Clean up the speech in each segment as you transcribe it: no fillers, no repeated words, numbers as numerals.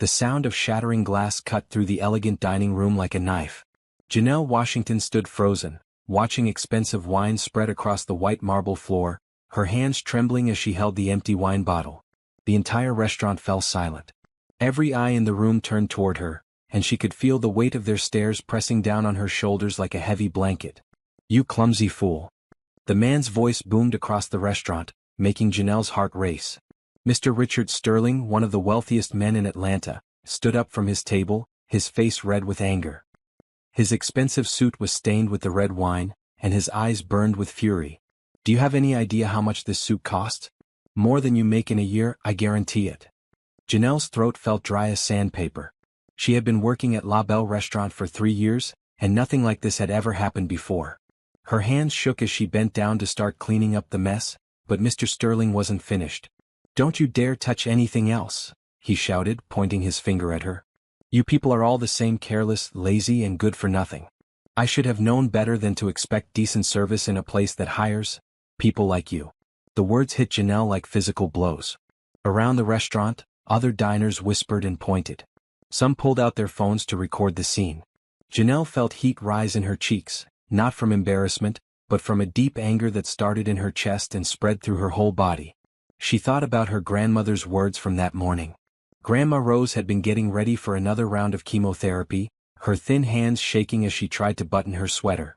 The sound of shattering glass cut through the elegant dining room like a knife. Janelle Washington stood frozen, watching expensive wine spread across the white marble floor, her hands trembling as she held the empty wine bottle. The entire restaurant fell silent. Every eye in the room turned toward her, and she could feel the weight of their stares pressing down on her shoulders like a heavy blanket. "You clumsy fool." The man's voice boomed across the restaurant, making Janelle's heart race. Mr. Richard Sterling, one of the wealthiest men in Atlanta, stood up from his table, his face red with anger. His expensive suit was stained with the red wine, and his eyes burned with fury. "Do you have any idea how much this suit cost? More than you make in a year, I guarantee it." Janelle's throat felt dry as sandpaper. She had been working at La Belle restaurant for 3 years, and nothing like this had ever happened before. Her hands shook as she bent down to start cleaning up the mess, but Mr. Sterling wasn't finished. "Don't you dare touch anything else," he shouted, pointing his finger at her. "You people are all the same, careless, lazy, and good for nothing. I should have known better than to expect decent service in a place that hires people like you." The words hit Janelle like physical blows. Around the restaurant, other diners whispered and pointed. Some pulled out their phones to record the scene. Janelle felt heat rise in her cheeks, not from embarrassment, but from a deep anger that started in her chest and spread through her whole body. She thought about her grandmother's words from that morning. Grandma Rose had been getting ready for another round of chemotherapy, her thin hands shaking as she tried to button her sweater.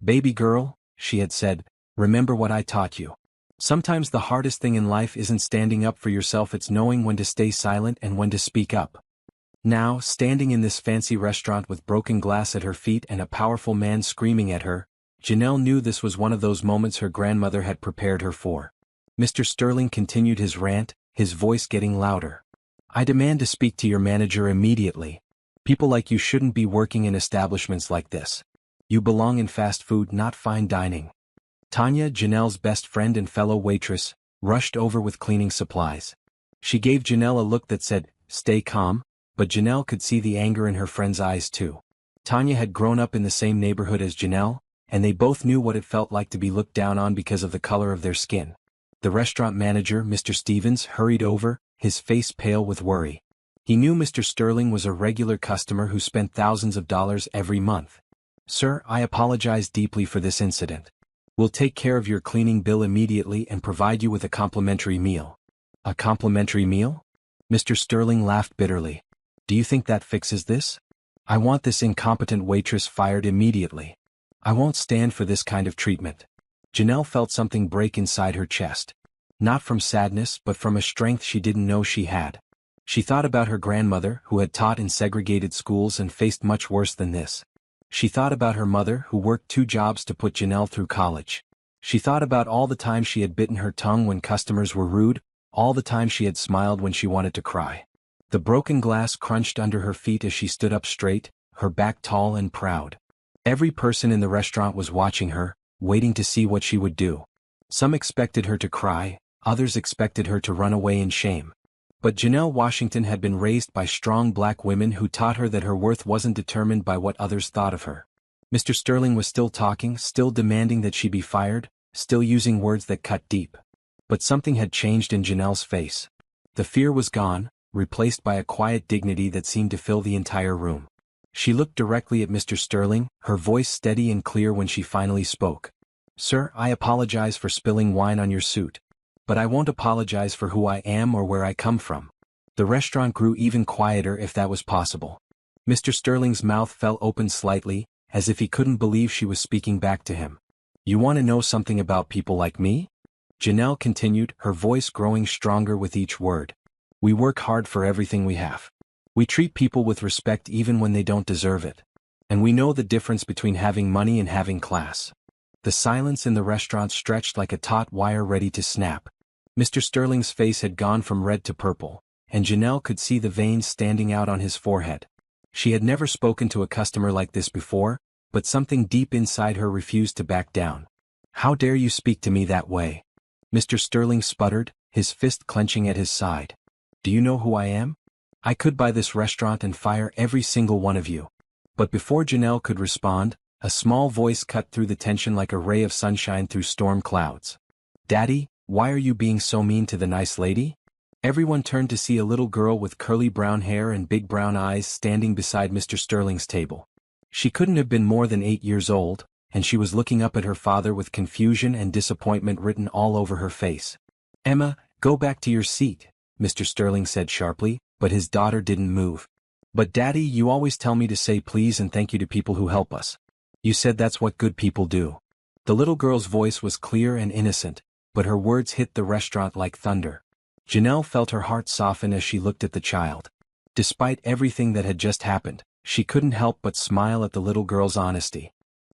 "Baby girl," she had said, "remember what I taught you. Sometimes the hardest thing in life isn't standing up for yourself, it's knowing when to stay silent and when to speak up." Now, standing in this fancy restaurant with broken glass at her feet and a powerful man screaming at her, Janelle knew this was one of those moments her grandmother had prepared her for. Mr. Sterling continued his rant, his voice getting louder. "I demand to speak to your manager immediately. People like you shouldn't be working in establishments like this. You belong in fast food, not fine dining." Tanya, Janelle's best friend and fellow waitress, rushed over with cleaning supplies. She gave Janelle a look that said, "Stay calm," but Janelle could see the anger in her friend's eyes too. Tanya had grown up in the same neighborhood as Janelle, and they both knew what it felt like to be looked down on because of the color of their skin. The restaurant manager, Mr. Stevens, hurried over, his face pale with worry. He knew Mr. Sterling was a regular customer who spent thousands of dollars every month. "Sir, I apologize deeply for this incident. We'll take care of your cleaning bill immediately and provide you with a complimentary meal." "A complimentary meal?" Mr. Sterling laughed bitterly. "Do you think that fixes this? I want this incompetent waitress fired immediately. I won't stand for this kind of treatment." Janelle felt something break inside her chest. Not from sadness, but from a strength she didn't know she had. She thought about her grandmother, who had taught in segregated schools and faced much worse than this. She thought about her mother, who worked 2 jobs to put Janelle through college. She thought about all the time she had bitten her tongue when customers were rude, all the time she had smiled when she wanted to cry. The broken glass crunched under her feet as she stood up straight, her back tall and proud. Every person in the restaurant was watching her, waiting to see what she would do. Some expected her to cry, others expected her to run away in shame. But Janelle Washington had been raised by strong black women who taught her that her worth wasn't determined by what others thought of her. Mr. Sterling was still talking, still demanding that she be fired, still using words that cut deep. But something had changed in Janelle's face. The fear was gone, replaced by a quiet dignity that seemed to fill the entire room. She looked directly at Mr. Sterling, her voice steady and clear when she finally spoke. "Sir, I apologize for spilling wine on your suit. But I won't apologize for who I am or where I come from." The restaurant grew even quieter if that was possible. Mr. Sterling's mouth fell open slightly, as if he couldn't believe she was speaking back to him. "You want to know something about people like me?" Janelle continued, her voice growing stronger with each word. "We work hard for everything we have. We treat people with respect even when they don't deserve it. And we know the difference between having money and having class." The silence in the restaurant stretched like a taut wire ready to snap. Mr. Sterling's face had gone from red to purple, and Janelle could see the veins standing out on his forehead. She had never spoken to a customer like this before, but something deep inside her refused to back down. "How dare you speak to me that way?" Mr. Sterling sputtered, his fist clenching at his side. "Do you know who I am? I could buy this restaurant and fire every single one of you." But before Janelle could respond, a small voice cut through the tension like a ray of sunshine through storm clouds. "Daddy, why are you being so mean to the nice lady?" Everyone turned to see a little girl with curly brown hair and big brown eyes standing beside Mr. Sterling's table. She couldn't have been more than 8 years old, and she was looking up at her father with confusion and disappointment written all over her face. "Emma, go back to your seat," Mr. Sterling said sharply, but his daughter didn't move. "But Daddy, you always tell me to say please and thank you to people who help us. You said that's what good people do." The little girl's voice was clear and innocent, but her words hit the restaurant like thunder. Janelle felt her heart soften as she looked at the child. Despite everything that had just happened, she couldn't help but smile at the little girl's honesty.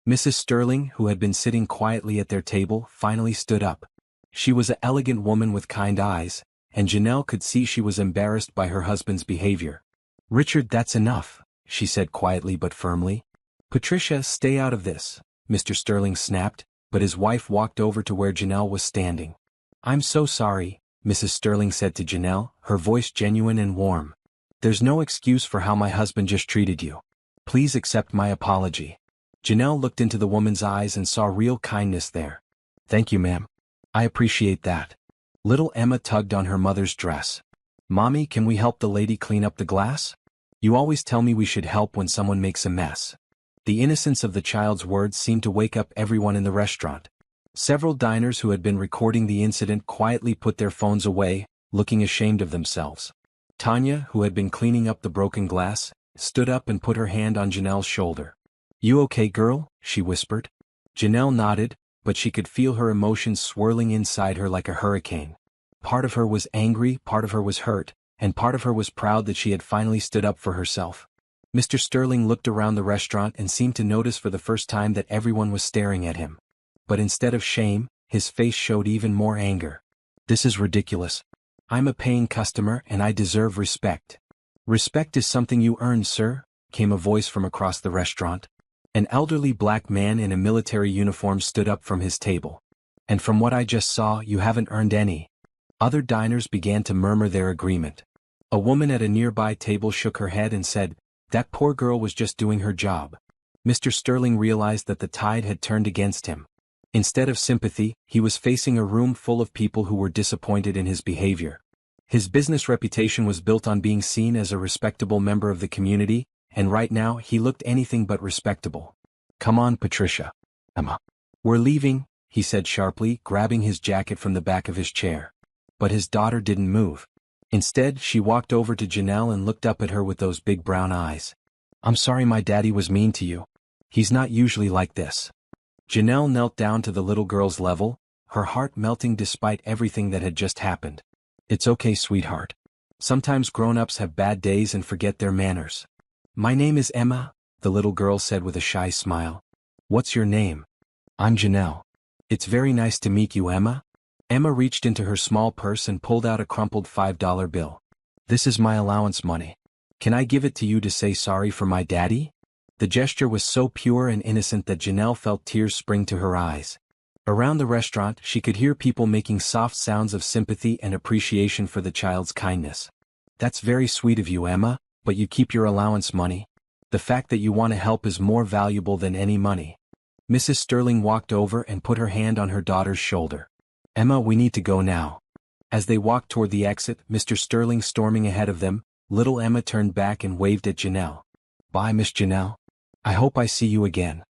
Mrs. Sterling, who had been sitting quietly at their table, finally stood up. She was an elegant woman with kind eyes, and Janelle could see she was embarrassed by her husband's behavior. "Richard, that's enough," she said quietly but firmly. "Patricia, stay out of this," Mr. Sterling snapped, but his wife walked over to where Janelle was standing. "I'm so sorry," Mrs. Sterling said to Janelle, her voice genuine and warm. "There's no excuse for how my husband just treated you. Please accept my apology." Janelle looked into the woman's eyes and saw real kindness there. "Thank you, ma'am. I appreciate that." Little Emma tugged on her mother's dress. "Mommy, can we help the lady clean up the glass? You always tell me we should help when someone makes a mess." The innocence of the child's words seemed to wake up everyone in the restaurant. Several diners who had been recording the incident quietly put their phones away, looking ashamed of themselves. Tanya, who had been cleaning up the broken glass, stood up and put her hand on Janelle's shoulder. "You okay, girl?" she whispered. Janelle nodded, but she could feel her emotions swirling inside her like a hurricane. Part of her was angry, part of her was hurt, and part of her was proud that she had finally stood up for herself. Mr. Sterling looked around the restaurant and seemed to notice for the first time that everyone was staring at him. But instead of shame, his face showed even more anger. "This is ridiculous. I'm a paying customer and I deserve respect." "Respect is something you earn, sir," came a voice from across the restaurant. An elderly black man in a military uniform stood up from his table. "And from what I just saw, you haven't earned any." Other diners began to murmur their agreement. A woman at a nearby table shook her head and said, "That poor girl was just doing her job." Mr. Sterling realized that the tide had turned against him. Instead of sympathy, he was facing a room full of people who were disappointed in his behavior. His business reputation was built on being seen as a respectable member of the community, and right now he looked anything but respectable. "Come on, Patricia. Emma. We're leaving," he said sharply, grabbing his jacket from the back of his chair. But his daughter didn't move. Instead, she walked over to Janelle and looked up at her with those big brown eyes. "I'm sorry my daddy was mean to you. He's not usually like this." Janelle knelt down to the little girl's level, her heart melting despite everything that had just happened. "It's okay, sweetheart. Sometimes grown-ups have bad days and forget their manners." "My name is Emma," the little girl said with a shy smile. "What's your name?" "I'm Janelle." "It's very nice to meet you, Emma." Emma reached into her small purse and pulled out a crumpled $5 bill. "This is my allowance money. Can I give it to you to say sorry for my daddy?" The gesture was so pure and innocent that Janelle felt tears spring to her eyes. Around the restaurant, she could hear people making soft sounds of sympathy and appreciation for the child's kindness. "That's very sweet of you, Emma, but you keep your allowance money. The fact that you want to help is more valuable than any money." Mrs. Sterling walked over and put her hand on her daughter's shoulder. "Emma, we need to go now." As they walked toward the exit, Mr. Sterling storming ahead of them, little Emma turned back and waved at Janelle. "Bye, Miss Janelle. I hope I see you again."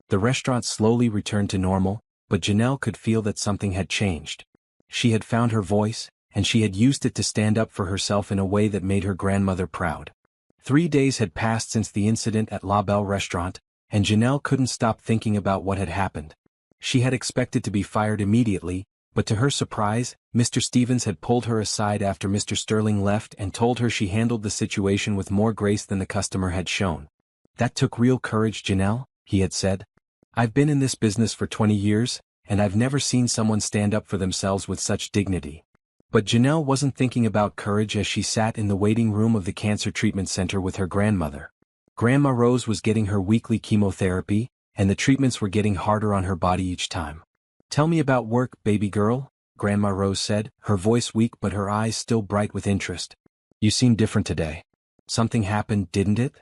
The restaurant slowly returned to normal, but Janelle could feel that something had changed. She had found her voice, and she had used it to stand up for herself in a way that made her grandmother proud. 3 days had passed since the incident at La Belle restaurant, and Janelle couldn't stop thinking about what had happened. She had expected to be fired immediately, but to her surprise, Mr. Stevens had pulled her aside after Mr. Sterling left and told her she handled the situation with more grace than the customer had shown. "That took real courage, Janelle," he had said. "I've been in this business for 20 years, and I've never seen someone stand up for themselves with such dignity." But Janelle wasn't thinking about courage as she sat in the waiting room of the cancer treatment center with her grandmother. Grandma Rose was getting her weekly chemotherapy, and the treatments were getting harder on her body each time. "Tell me about work, baby girl," Grandma Rose said, her voice weak but her eyes still bright with interest. "You seem different today. Something happened, didn't it?"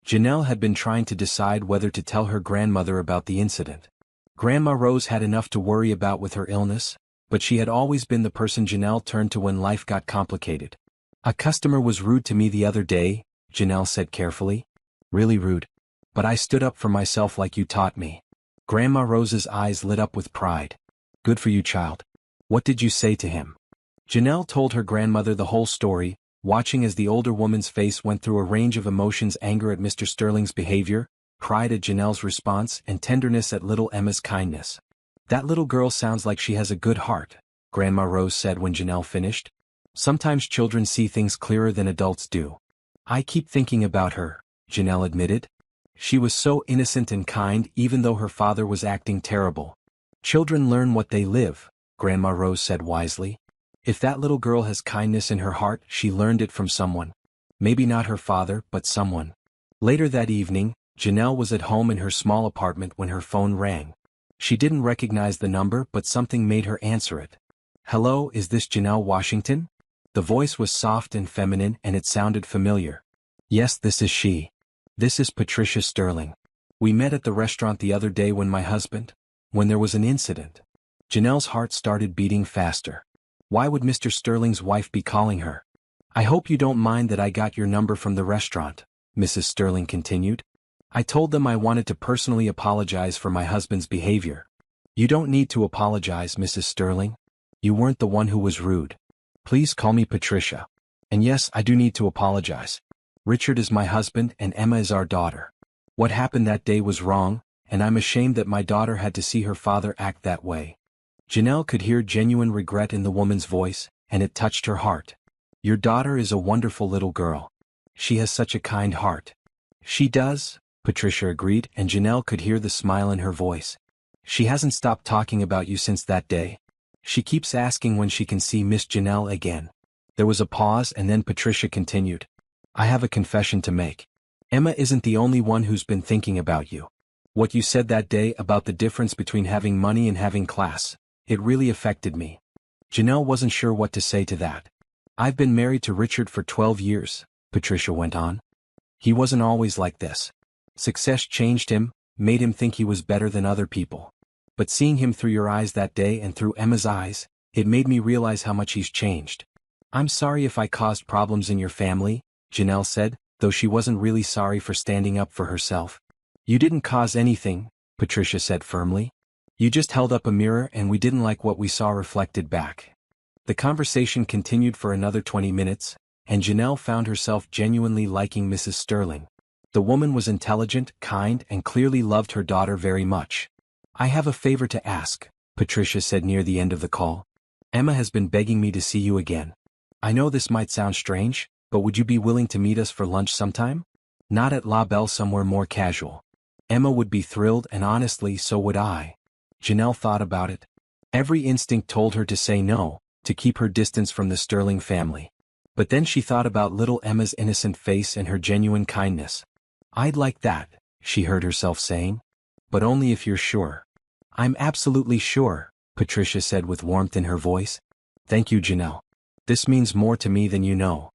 Janelle had been trying to decide whether to tell her grandmother about the incident. Grandma Rose had enough to worry about with her illness, but she had always been the person Janelle turned to when life got complicated. "A customer was rude to me the other day," Janelle said carefully. "Really rude. But I stood up for myself like you taught me." Grandma Rose's eyes lit up with pride. "Good for you, child. What did you say to him?" Janelle told her grandmother the whole story, watching as the older woman's face went through a range of emotions: anger at Mr. Sterling's behavior, pride at Janelle's response, and tenderness at little Emma's kindness. "That little girl sounds like she has a good heart," Grandma Rose said when Janelle finished. "Sometimes children see things clearer than adults do." "I keep thinking about her," Janelle admitted. "She was so innocent and kind even though her father was acting terrible." "Children learn what they live," Grandma Rose said wisely. "If that little girl has kindness in her heart, she learned it from someone. Maybe not her father, but someone." Later that evening, Janelle was at home in her small apartment when her phone rang. She didn't recognize the number, but something made her answer it. "Hello, is this Janelle Washington?" The voice was soft and feminine, and it sounded familiar. "Yes, this is she. This is Patricia Sterling. We met at the restaurant the other day when there was an incident." Janelle's heart started beating faster. Why would Mr. Sterling's wife be calling her? "I hope you don't mind that I got your number from the restaurant," Mrs. Sterling continued. "I told them I wanted to personally apologize for my husband's behavior." "You don't need to apologize, Mrs. Sterling. You weren't the one who was rude. Please call me Patricia. And yes, I do need to apologize. Richard is my husband and Emma is our daughter. What happened that day was wrong, and I'm ashamed that my daughter had to see her father act that way." Janelle could hear genuine regret in the woman's voice, and it touched her heart. "Your daughter is a wonderful little girl. She has such a kind heart." "She does," Patricia agreed, and Janelle could hear the smile in her voice. "She hasn't stopped talking about you since that day. She keeps asking when she can see Miss Janelle again." There was a pause, and then Patricia continued. "I have a confession to make. Emma isn't the only one who's been thinking about you. What you said that day about the difference between having money and having class, it really affected me." Janelle wasn't sure what to say to that. "I've been married to Richard for 12 years, Patricia went on. "He wasn't always like this. Success changed him, made him think he was better than other people. But seeing him through your eyes that day and through Emma's eyes, it made me realize how much he's changed." "I'm sorry if I caused problems in your family," Janelle said, though she wasn't really sorry for standing up for herself. "You didn't cause anything," Patricia said firmly. "You just held up a mirror and we didn't like what we saw reflected back." The conversation continued for another 20 minutes, and Janelle found herself genuinely liking Mrs. Sterling. The woman was intelligent, kind, and clearly loved her daughter very much. "I have a favor to ask," Patricia said near the end of the call. "Emma has been begging me to see you again. I know this might sound strange, but would you be willing to meet us for lunch sometime? Not at La Belle, somewhere more casual." Emma would be thrilled, and honestly, so would I. Janelle thought about it. Every instinct told her to say no, to keep her distance from the Sterling family. But then she thought about little Emma's innocent face and her genuine kindness. "I'd like that," she heard herself saying. "But only if you're sure." "I'm absolutely sure," Patricia said with warmth in her voice. "Thank you, Janelle. This means more to me than you know."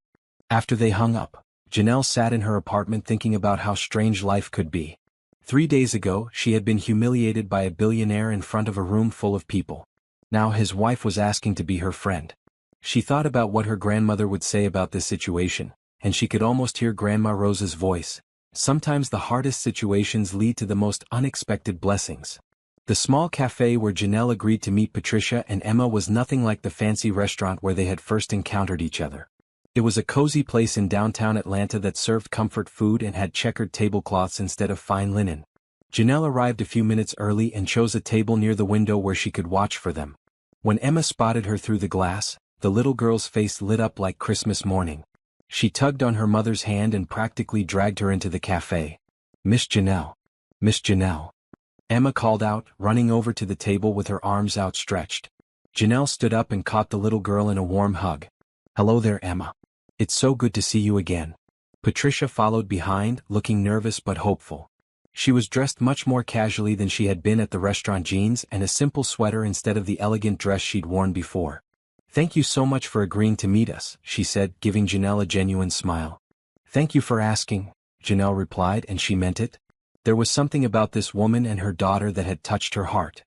After they hung up, Janelle sat in her apartment thinking about how strange life could be. 3 days ago, she had been humiliated by a billionaire in front of a room full of people. Now his wife was asking to be her friend. She thought about what her grandmother would say about this situation, and she could almost hear Grandma Rose's voice. Sometimes the hardest situations lead to the most unexpected blessings. The small cafe where Janelle agreed to meet Patricia and Emma was nothing like the fancy restaurant where they had first encountered each other. It was a cozy place in downtown Atlanta that served comfort food and had checkered tablecloths instead of fine linen. Janelle arrived a few minutes early and chose a table near the window where she could watch for them. When Emma spotted her through the glass, the little girl's face lit up like Christmas morning. She tugged on her mother's hand and practically dragged her into the cafe. "Miss Janelle. Miss Janelle." Emma called out, running over to the table with her arms outstretched. Janelle stood up and caught the little girl in a warm hug. "Hello there, Emma. It's so good to see you again." Patricia followed behind, looking nervous but hopeful. She was dressed much more casually than she had been at the restaurant, jeans and a simple sweater instead of the elegant dress she'd worn before. "Thank you so much for agreeing to meet us," she said, giving Janelle a genuine smile. "Thank you for asking," Janelle replied, and she meant it. There was something about this woman and her daughter that had touched her heart.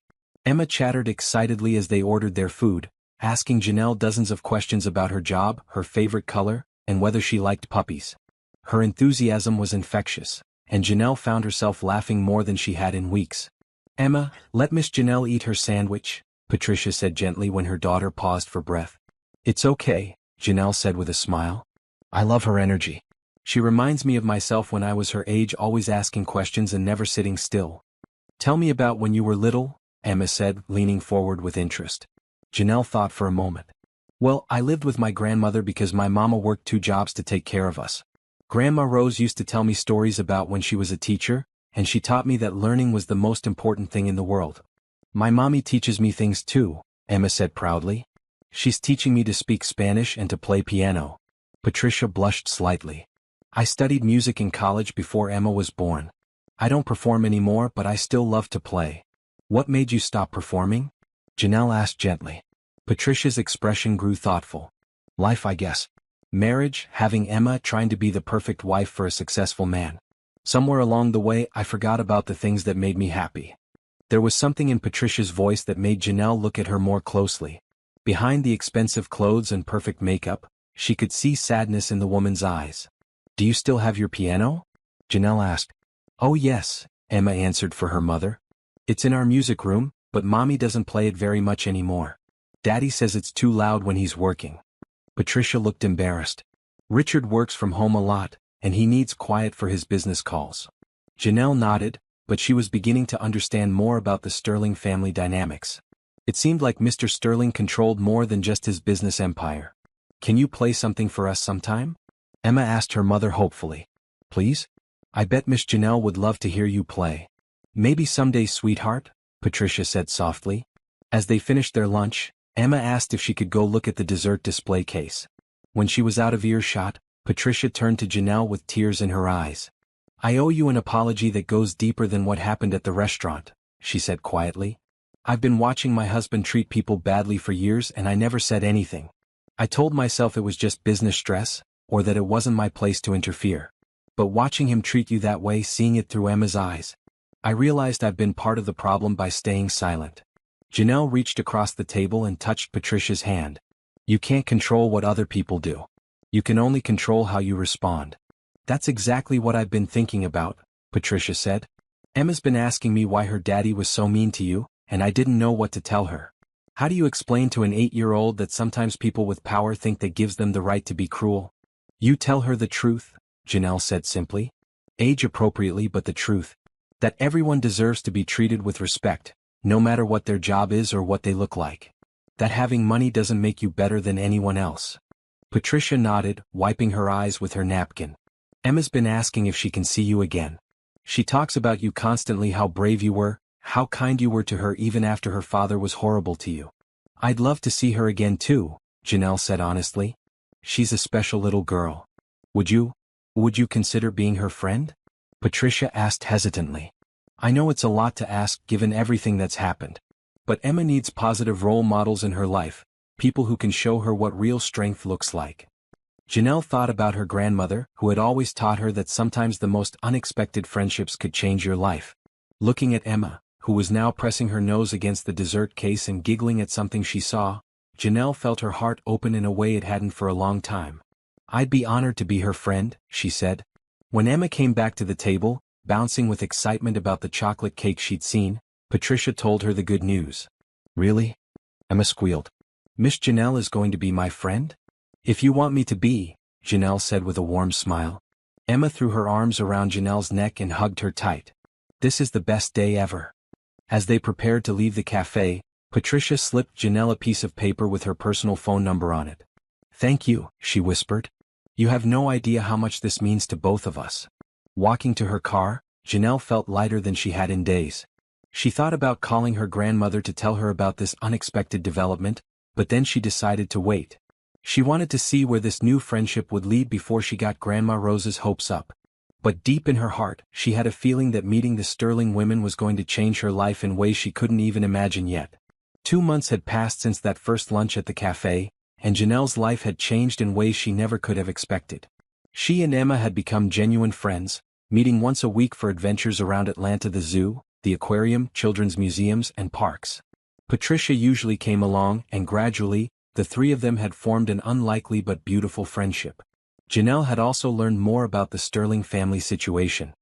Emma chattered excitedly as they ordered their food, asking Janelle dozens of questions about her job, her favorite color, and whether she liked puppies. Her enthusiasm was infectious, and Janelle found herself laughing more than she had in weeks. "Emma, let Miss Janelle eat her sandwich," Patricia said gently when her daughter paused for breath. "It's okay," Janelle said with a smile. "I love her energy. She reminds me of myself when I was her age, always asking questions and never sitting still." "Tell me about when you were little," Emma said, leaning forward with interest. Janelle thought for a moment. "Well, I lived with my grandmother because my mama worked 2 jobs to take care of us. Grandma Rose used to tell me stories about when she was a teacher, and she taught me that learning was the most important thing in the world. My mommy teaches me things too," Emma said proudly. "She's teaching me to speak Spanish and to play piano." Patricia blushed slightly. "I studied music in college before Emma was born. I don't perform anymore, but I still love to play." "What made you stop performing?" Janelle asked gently. Patricia's expression grew thoughtful. "Life, I guess. Marriage, having Emma, trying to be the perfect wife for a successful man. Somewhere along the way, I forgot about the things that made me happy." There was something in Patricia's voice that made Janelle look at her more closely. Behind the expensive clothes and perfect makeup, she could see sadness in the woman's eyes. "Do you still have your piano?" Janelle asked. "Oh yes," Emma answered for her mother. "It's in our music room, but Mommy doesn't play it very much anymore. Daddy says it's too loud when he's working." Patricia looked embarrassed. "Richard works from home a lot, and he needs quiet for his business calls." Janelle nodded, but she was beginning to understand more about the Sterling family dynamics. It seemed like Mr. Sterling controlled more than just his business empire. "Can you play something for us sometime?" Emma asked her mother hopefully. "Please? I bet Miss Janelle would love to hear you play." "Maybe someday, sweetheart," Patricia said softly. As they finished their lunch, Emma asked if she could go look at the dessert display case. When she was out of earshot, Patricia turned to Janelle with tears in her eyes. "I owe you an apology that goes deeper than what happened at the restaurant," she said quietly. "I've been watching my husband treat people badly for years and I never said anything. I told myself it was just business stress, or that it wasn't my place to interfere. But watching him treat you that way, seeing it through Emma's eyes, I realized I've been part of the problem by staying silent." Janelle reached across the table and touched Patricia's hand. "You can't control what other people do. You can only control how you respond." "That's exactly what I've been thinking about," Patricia said. "Emma's been asking me why her daddy was so mean to you, and I didn't know what to tell her. How do you explain to an 8-year-old that sometimes people with power think that gives them the right to be cruel?" "You tell her the truth," Janelle said simply. "Age appropriately, but the truth. That everyone deserves to be treated with respect, no matter what their job is or what they look like. That having money doesn't make you better than anyone else." Patricia nodded, wiping her eyes with her napkin. "Emma's been asking if she can see you again. She talks about you constantly, how brave you were, how kind you were to her even after her father was horrible to you." "I'd love to see her again too," Janelle said honestly. "She's a special little girl. Would you consider being her friend?" Patricia asked hesitantly. "I know it's a lot to ask given everything that's happened. But Emma needs positive role models in her life, people who can show her what real strength looks like." Janelle thought about her grandmother, who had always taught her that sometimes the most unexpected friendships could change your life. Looking at Emma, who was now pressing her nose against the dessert case and giggling at something she saw, Janelle felt her heart open in a way it hadn't for a long time. "I'd be honored to be her friend," she said. When Emma came back to the table, bouncing with excitement about the chocolate cake she'd seen, Patricia told her the good news. "Really?" Emma squealed. "Miss Janelle is going to be my friend?" "If you want me to be," Janelle said with a warm smile. Emma threw her arms around Janelle's neck and hugged her tight. "This is the best day ever." As they prepared to leave the cafe, Patricia slipped Janelle a piece of paper with her personal phone number on it. "Thank you," she whispered. "You have no idea how much this means to both of us." Walking to her car, Janelle felt lighter than she had in days. She thought about calling her grandmother to tell her about this unexpected development, but then she decided to wait. She wanted to see where this new friendship would lead before she got Grandma Rose's hopes up. But deep in her heart, she had a feeling that meeting the Sterling women was going to change her life in ways she couldn't even imagine yet. 2 months had passed since that first lunch at the cafe, and Janelle's life had changed in ways she never could have expected. She and Emma had become genuine friends, meeting once a week for adventures around Atlanta, the zoo, the aquarium, children's museums, and parks. Patricia usually came along, and gradually, the three of them had formed an unlikely but beautiful friendship. Janelle had also learned more about the Sterling family situation.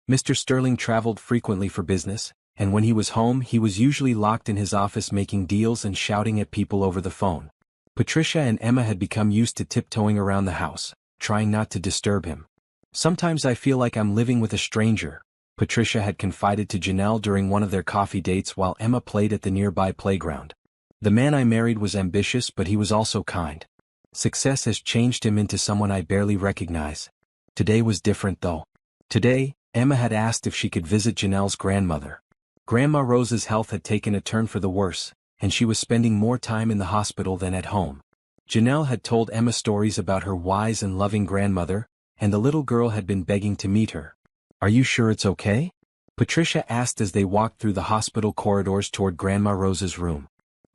Mr. Sterling traveled frequently for business, and when he was home he was usually locked in his office making deals and shouting at people over the phone. Patricia and Emma had become used to tiptoeing around the house, trying not to disturb him. "Sometimes I feel like I'm living with a stranger," Patricia had confided to Janelle during one of their coffee dates while Emma played at the nearby playground. "The man I married was ambitious, but he was also kind. Success has changed him into someone I barely recognize. Today was different though." Today, Emma had asked if she could visit Janelle's grandmother. Grandma Rose's health had taken a turn for the worse, and she was spending more time in the hospital than at home. Janelle had told Emma stories about her wise and loving grandmother, and the little girl had been begging to meet her. "Are you sure it's okay?" Patricia asked as they walked through the hospital corridors toward Grandma Rose's room.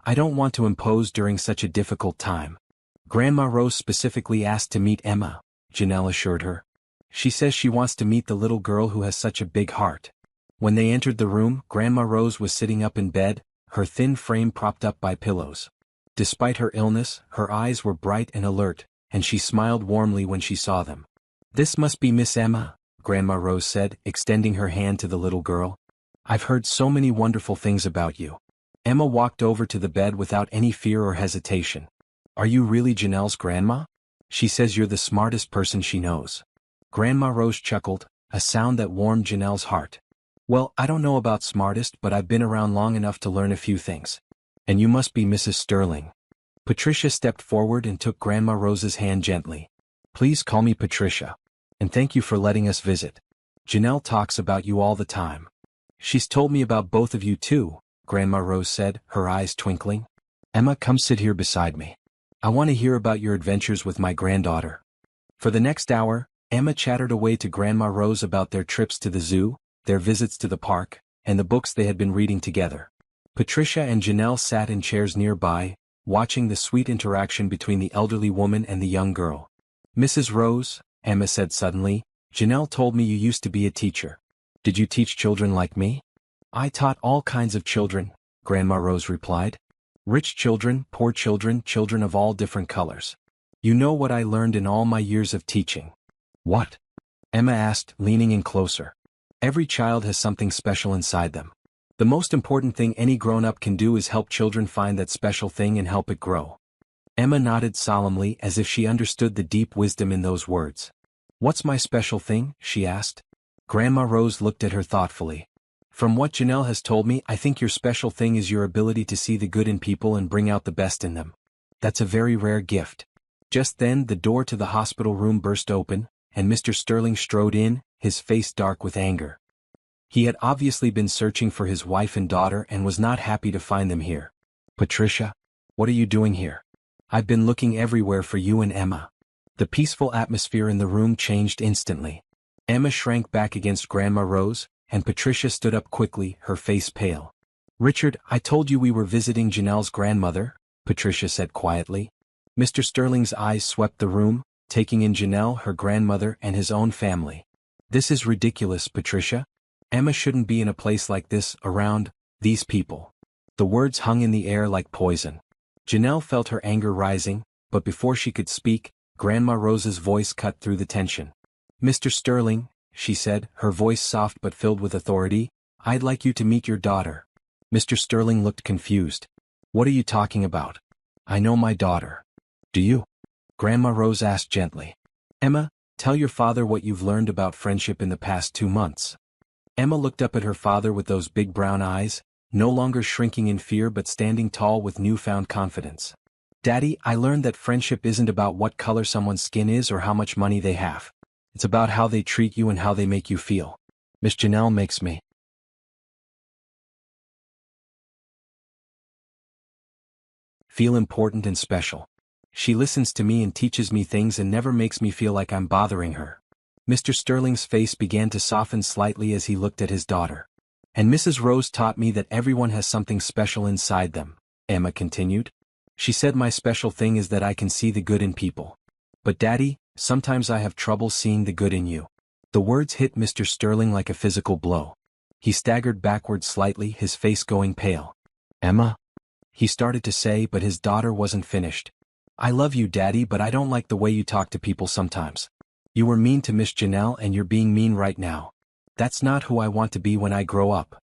"I don't want to impose during such a difficult time." Grandma Rose specifically asked to meet Emma, Janelle assured her. "She says she wants to meet the little girl who has such a big heart." When they entered the room, Grandma Rose was sitting up in bed, her thin frame propped up by pillows. Despite her illness, her eyes were bright and alert, and she smiled warmly when she saw them. "This must be Miss Emma," Grandma Rose said, extending her hand to the little girl. "I've heard so many wonderful things about you." Emma walked over to the bed without any fear or hesitation. "Are you really Janelle's grandma? She says you're the smartest person she knows." Grandma Rose chuckled, a sound that warmed Janelle's heart. "Well, I don't know about smartest, but I've been around long enough to learn a few things. And you must be Mrs. Sterling." Patricia stepped forward and took Grandma Rose's hand gently. "Please call me Patricia. And thank you for letting us visit. Janelle talks about you all the time." "She's told me about both of you too," Grandma Rose said, her eyes twinkling. "Emma, come sit here beside me. I want to hear about your adventures with my granddaughter." For the next hour, Emma chattered away to Grandma Rose about their trips to the zoo, their visits to the park, and the books they had been reading together. Patricia and Janelle sat in chairs nearby, watching the sweet interaction between the elderly woman and the young girl. "Mrs. Rose," Emma said suddenly, "Janelle told me you used to be a teacher. Did you teach children like me?" "I taught all kinds of children," Grandma Rose replied. "Rich children, poor children, children of all different colors. You know what I learned in all my years of teaching?" "What?" Emma asked, leaning in closer. "Every child has something special inside them. The most important thing any grown-up can do is help children find that special thing and help it grow." Emma nodded solemnly as if she understood the deep wisdom in those words. "What's my special thing?" she asked. Grandma Rose looked at her thoughtfully. "From what Janelle has told me, I think your special thing is your ability to see the good in people and bring out the best in them. That's a very rare gift." Just then the door to the hospital room burst open, and Mr. Sterling strode in, his face dark with anger. He had obviously been searching for his wife and daughter and was not happy to find them here. "Patricia, what are you doing here? I've been looking everywhere for you and Emma." The peaceful atmosphere in the room changed instantly. Emma shrank back against Grandma Rose, and Patricia stood up quickly, her face pale. "Richard, I told you we were visiting Janelle's grandmother," Patricia said quietly. Mr. Sterling's eyes swept the room, taking in Janelle, her grandmother, and his own family. "This is ridiculous, Patricia. Emma shouldn't be in a place like this, around these people." The words hung in the air like poison. Janelle felt her anger rising, but before she could speak, Grandma Rose's voice cut through the tension. "Mr. Sterling," she said, her voice soft but filled with authority, "I'd like you to meet your daughter." Mr. Sterling looked confused. "What are you talking about? I know my daughter." "Do you?" Grandma Rose asked gently. "Emma, tell your father what you've learned about friendship in the past 2 months." Emma looked up at her father with those big brown eyes, no longer shrinking in fear but standing tall with newfound confidence. "Daddy, I learned that friendship isn't about what color someone's skin is or how much money they have. It's about how they treat you and how they make you feel. Miss Janelle makes me feel important and special. She listens to me and teaches me things and never makes me feel like I'm bothering her." Mr. Sterling's face began to soften slightly as he looked at his daughter. "And Mrs. Rose taught me that everyone has something special inside them," Emma continued. "She said my special thing is that I can see the good in people. But Daddy, sometimes I have trouble seeing the good in you." The words hit Mr. Sterling like a physical blow. He staggered backward slightly, his face going pale. "Emma?" he started to say, but his daughter wasn't finished. "I love you, Daddy, but I don't like the way you talk to people sometimes. You were mean to Miss Janelle and you're being mean right now. That's not who I want to be when I grow up."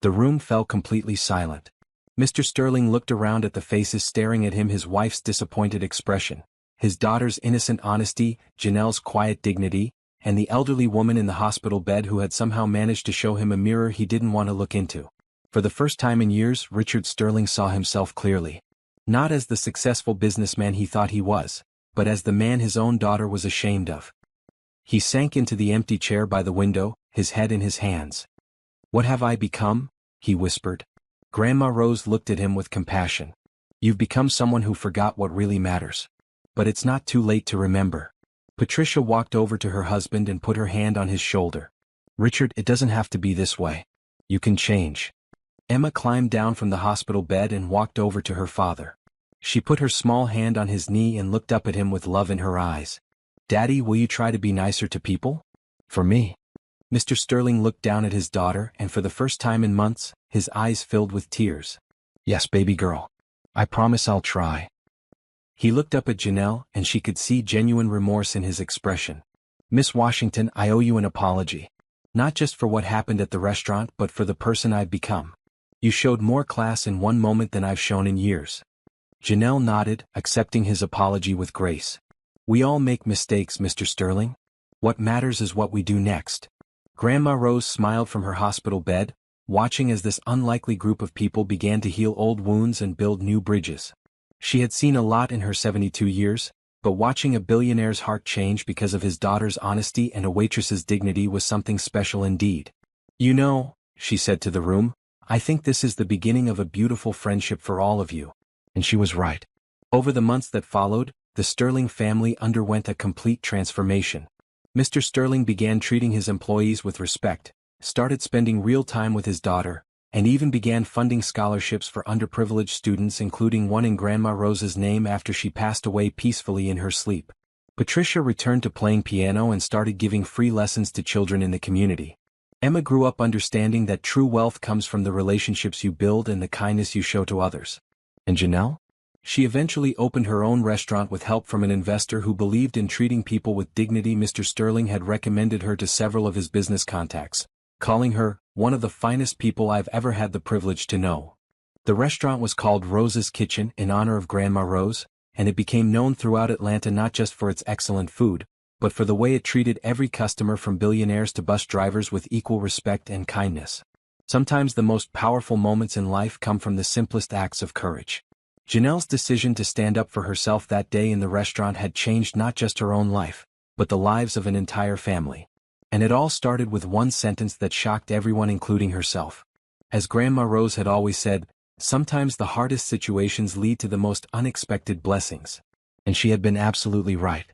The room fell completely silent. Mr. Sterling looked around at the faces staring at him, his wife's disappointed expression, his daughter's innocent honesty, Janelle's quiet dignity, and the elderly woman in the hospital bed who had somehow managed to show him a mirror he didn't want to look into. For the first time in years, Richard Sterling saw himself clearly. Not as the successful businessman he thought he was, but as the man his own daughter was ashamed of. He sank into the empty chair by the window, his head in his hands. "What have I become?" he whispered. Grandma Rose looked at him with compassion. "You've become someone who forgot what really matters. But it's not too late to remember." Patricia walked over to her husband and put her hand on his shoulder. "Richard, it doesn't have to be this way. You can change." Emma climbed down from the hospital bed and walked over to her father. She put her small hand on his knee and looked up at him with love in her eyes. "Daddy, will you try to be nicer to people? For me?" Mr. Sterling looked down at his daughter and for the first time in months, his eyes filled with tears. "Yes, baby girl. I promise I'll try." He looked up at Janelle and she could see genuine remorse in his expression. "Miss Washington, I owe you an apology. Not just for what happened at the restaurant but for the person I've become. You showed more class in one moment than I've shown in years." Janelle nodded, accepting his apology with grace. "We all make mistakes, Mr. Sterling. What matters is what we do next." Grandma Rose smiled from her hospital bed, watching as this unlikely group of people began to heal old wounds and build new bridges. She had seen a lot in her 72 years, but watching a billionaire's heart change because of his daughter's honesty and a waitress's dignity was something special indeed. "You know," she said to the room, "I think this is the beginning of a beautiful friendship for all of you." And she was right. Over the months that followed, the Sterling family underwent a complete transformation. Mr. Sterling began treating his employees with respect, started spending real time with his daughter, and even began funding scholarships for underprivileged students, including one in Grandma Rose's name after she passed away peacefully in her sleep. Patricia returned to playing piano and started giving free lessons to children in the community. Emma grew up understanding that true wealth comes from the relationships you build and the kindness you show to others. And Janelle? She eventually opened her own restaurant with help from an investor who believed in treating people with dignity. Mr. Sterling had recommended her to several of his business contacts, calling her one of the finest people I've ever had the privilege to know. The restaurant was called Rose's Kitchen in honor of Grandma Rose, and it became known throughout Atlanta not just for its excellent food, but for the way it treated every customer from billionaires to bus drivers with equal respect and kindness. Sometimes the most powerful moments in life come from the simplest acts of courage. Janelle's decision to stand up for herself that day in the restaurant had changed not just her own life, but the lives of an entire family. And it all started with one sentence that shocked everyone, including herself. As Grandma Rose had always said, sometimes the hardest situations lead to the most unexpected blessings. And she had been absolutely right.